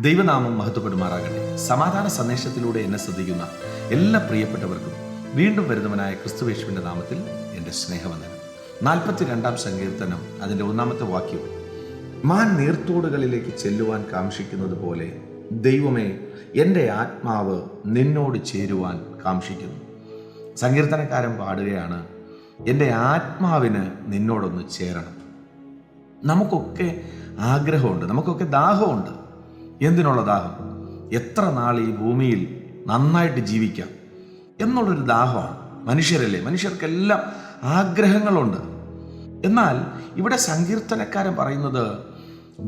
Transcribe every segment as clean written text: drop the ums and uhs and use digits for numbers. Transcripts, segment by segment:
ദൈവനാമം മഹത്വപ്പെടുമാറാകട്ടെ. സമാധാന സന്ദേശത്തിലൂടെ എന്നെ ശ്രദ്ധിക്കുന്ന എല്ലാ പ്രിയപ്പെട്ടവർക്കും വീണ്ടും വരുന്നവനായ ക്രിസ്തുയേശുവിൻ്റെ നാമത്തിൽ എൻ്റെ സ്നേഹവന്ദനം. 42-ാം സങ്കീർത്തനം അതിൻ്റെ 1-ാമത്തെ വാക്യം, മാൻ നീർത്തോടുകളിലേക്ക് ചെല്ലുവാൻ കാംക്ഷിക്കുന്നത് പോലെ ദൈവമേ, എൻ്റെ ആത്മാവ് നിന്നോട് ചേരുവാൻ കാംക്ഷിക്കുന്നു. സങ്കീർത്തനക്കാരൻ പാടുകയാണ്, എൻ്റെ ആത്മാവിന് നിന്നോടൊന്ന് ചേരണം. നമുക്കൊക്കെ ആഗ്രഹമുണ്ട്, നമുക്കൊക്കെ ദാഹമുണ്ട്. എന്തിനുള്ള ദാഹം? എത്ര നാൾ ഈ ഭൂമിയിൽ നന്നായിട്ട് ജീവിക്കാം എന്നുള്ളൊരു ദാഹമാണ്. മനുഷ്യരല്ലേ, മനുഷ്യർക്കെല്ലാം ആഗ്രഹങ്ങളുണ്ട്. എന്നാൽ ഇവിടെ സങ്കീർത്തനക്കാരൻ പറയുന്നത്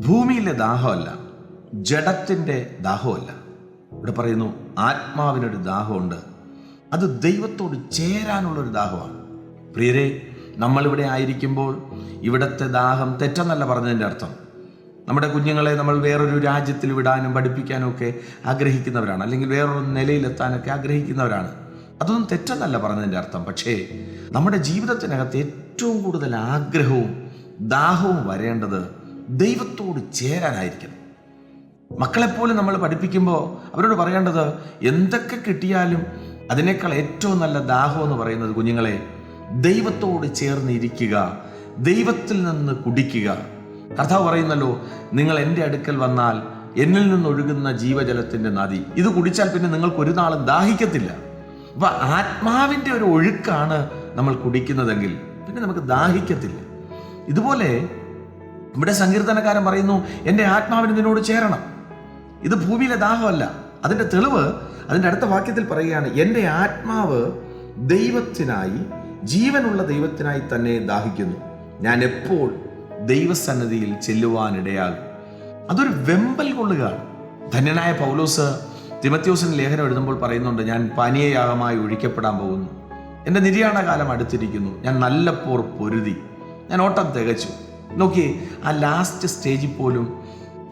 ഭൂമിയിലെ ദാഹമല്ല, ജഡത്തിൻ്റെ ദാഹമല്ല. ഇവിടെ പറയുന്നു ആത്മാവിനൊരു ദാഹമുണ്ട്, അത് ദൈവത്തോട് ചേരാനുള്ളൊരു ദാഹമാണ്. പ്രിയരെ, നമ്മളിവിടെ ആയിരിക്കുമ്പോൾ ഇവിടുത്തെ ദാഹം തെറ്റെന്നല്ല പറഞ്ഞതിൻ്റെ അർത്ഥം. നമ്മുടെ കുഞ്ഞുങ്ങളെ നമ്മൾ വേറൊരു രാജ്യത്തിൽ വിടാനും പഠിപ്പിക്കാനും ഒക്കെ ആഗ്രഹിക്കുന്നവരാണ്, അല്ലെങ്കിൽ വേറൊരു നിലയിലെത്താനൊക്കെ ആഗ്രഹിക്കുന്നവരാണ്. അതൊന്നും തെറ്റെന്നല്ല പറഞ്ഞതിൻ്റെ അർത്ഥം. പക്ഷേ നമ്മുടെ ജീവിതത്തിനകത്ത് ഏറ്റവും കൂടുതൽ ആഗ്രഹവും ദാഹവും വരേണ്ടത് ദൈവത്തോട് ചേരാനായിരിക്കണം. മക്കളെപ്പോലും നമ്മൾ പഠിപ്പിക്കുമ്പോൾ അവരോട് പറയേണ്ടത്, എന്തൊക്കെ കിട്ടിയാലും അതിനേക്കാൾ ഏറ്റവും നല്ല ദാഹം എന്ന് പറയുന്നത്, കുഞ്ഞുങ്ങളെ, ദൈവത്തോട് ചേർന്നിരിക്കുക, ദൈവത്തിൽ നിന്ന് കുടിക്കുക. കർത്താവ് പറയുന്നല്ലോ, നിങ്ങൾ എൻ്റെ അടുക്കൽ വന്നാൽ എന്നിൽ നിന്നൊഴുകുന്ന ജീവജലത്തിൻ്റെ നദി, ഇത് കുടിച്ചാൽ പിന്നെ നിങ്ങൾക്ക് ഒരു നാളും ദാഹിക്കത്തില്ല. അപ്പൊ ആത്മാവിൻ്റെ ഒരു ഒഴുക്കാണ് നമ്മൾ കുടിക്കുന്നതെങ്കിൽ പിന്നെ നമുക്ക് ദാഹിക്കത്തില്ല. ഇതുപോലെ ഇവിടെ സങ്കീർത്തനക്കാരൻ പറയുന്നു, എൻ്റെ ആത്മാവിന് നിന്നോട് ചേരണം. ഇത് ഭൂമിയിലെ ദാഹമല്ല. അതിൻ്റെ തെളിവ് അതിൻ്റെ അടുത്ത വാക്യത്തിൽ പറയുകയാണ്, എൻ്റെ ആത്മാവ് ദൈവത്തിനായി, ജീവനുള്ള ദൈവത്തിനായി തന്നെ ദാഹിക്കുന്നു. ഞാൻ എപ്പോൾ ദൈവസന്നിധിയിൽ ചെല്ലുവാനിടയാകും. അതൊരു വെമ്പൽ കൊള്ളുകയാണ്. ധന്യനായ പൗലോസ് തിമത്യോസിന് ലേഖനം എഴുതുമ്പോൾ പറയുന്നുണ്ട്, ഞാൻ പാനീയയാഗമായി ഒഴിക്കപ്പെടാൻ പോകുന്നു, എൻ്റെ നിര്യാണകാലം അടുത്തിരിക്കുന്നു, ഞാൻ നല്ല പോർ പൊരുതി, ഞാൻ ഓട്ടം തികച്ചു. നോക്കിയേ, ആ ലാസ്റ്റ് സ്റ്റേജിൽ പോലും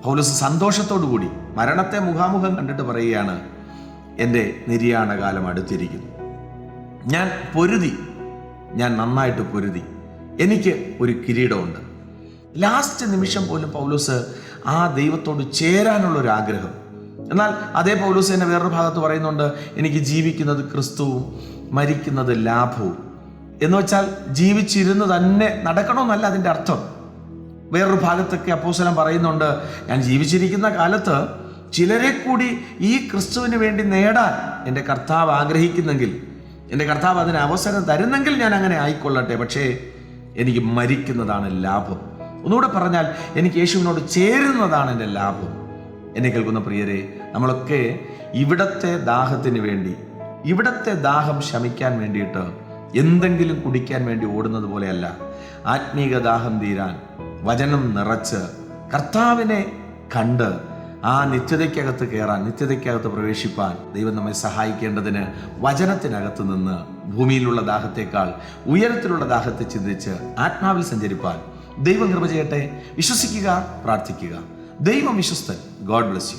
പൗലോസ് സന്തോഷത്തോടു കൂടി മരണത്തെ മുഖാമുഖം കണ്ടിട്ട് പറയുകയാണ്, എൻ്റെ നിര്യാണകാലം അടുത്തിരിക്കുന്നു, ഞാൻ പൊരുതി, ഞാൻ നന്നായിട്ട് പൊരുതി, എനിക്ക് ഒരു കിരീടമുണ്ട്. ലാസ്റ്റ് നിമിഷം പോലും പൗലോസ് ആ ദൈവത്തോട് ചേരാനുള്ളൊരു ആഗ്രഹം. എന്നാൽ അതേ പൗലോസ് തന്നെ വേറൊരു ഭാഗത്ത് പറയുന്നുണ്ട്, എനിക്ക് ജീവിക്കുന്നത് ക്രിസ്തുവും മരിക്കുന്നത് ലാഭവും. എന്ന് വെച്ചാൽ ജീവിച്ചിരുന്ന് തന്നെ നടക്കണമെന്നല്ല അതിൻ്റെ അർത്ഥം. വേറൊരു ഭാഗത്തൊക്കെ അപ്പോസ്തലൻ പറയുന്നുണ്ട്, ഞാൻ ജീവിച്ചിരിക്കുന്ന കാലത്ത് ചിലരെ കൂടി ഈ ക്രിസ്തുവിന് വേണ്ടി നേടാൻ എൻ്റെ കർത്താവ് ആഗ്രഹിക്കുന്നെങ്കിൽ, എൻ്റെ കർത്താവ് അതിന് അവസരം തരുന്നെങ്കിൽ ഞാൻ അങ്ങനെ ആയിക്കൊള്ളട്ടെ. പക്ഷേ എനിക്ക് മരിക്കുന്നതാണ് ലാഭം. ഒന്നുകൂടെ പറഞ്ഞാൽ, എനിക്ക് യേശുവിനോട് ചേരുന്നതാണ് എൻ്റെ ലാഭം. എന്നെ കേൾക്കുന്ന പ്രിയരെ, നമ്മളൊക്കെ ഇവിടത്തെ ദാഹത്തിന് വേണ്ടി, ഇവിടത്തെ ദാഹം ശമിക്കാൻ വേണ്ടിയിട്ട് എന്തെങ്കിലും കുടിക്കാൻ വേണ്ടി ഓടുന്നത് പോലെയല്ല. ആത്മീക ദാഹം തീരാൻ വചനം നിറച്ച് കർത്താവിനെ കണ്ട് ആ നിത്യതയ്ക്കകത്ത് കയറാൻ, നിത്യതയ്ക്കകത്ത് പ്രവേശിപ്പാൻ ദൈവം നമ്മെ സഹായിക്കേണ്ടതിന് വചനത്തിനകത്ത് നിന്ന് ഭൂമിയിലുള്ള ദാഹത്തേക്കാൾ ഉയരത്തിലുള്ള ദാഹത്തെ ചിന്തിച്ച് ആത്മാവിൽ സഞ്ചരിപ്പാൻ ദൈവം കൃപ ചെയ്യട്ടെ. വിശ്വസിക്കുക, പ്രാർത്ഥിക്കുക. ദൈവം വിശ്വസ്തൻ. God bless U.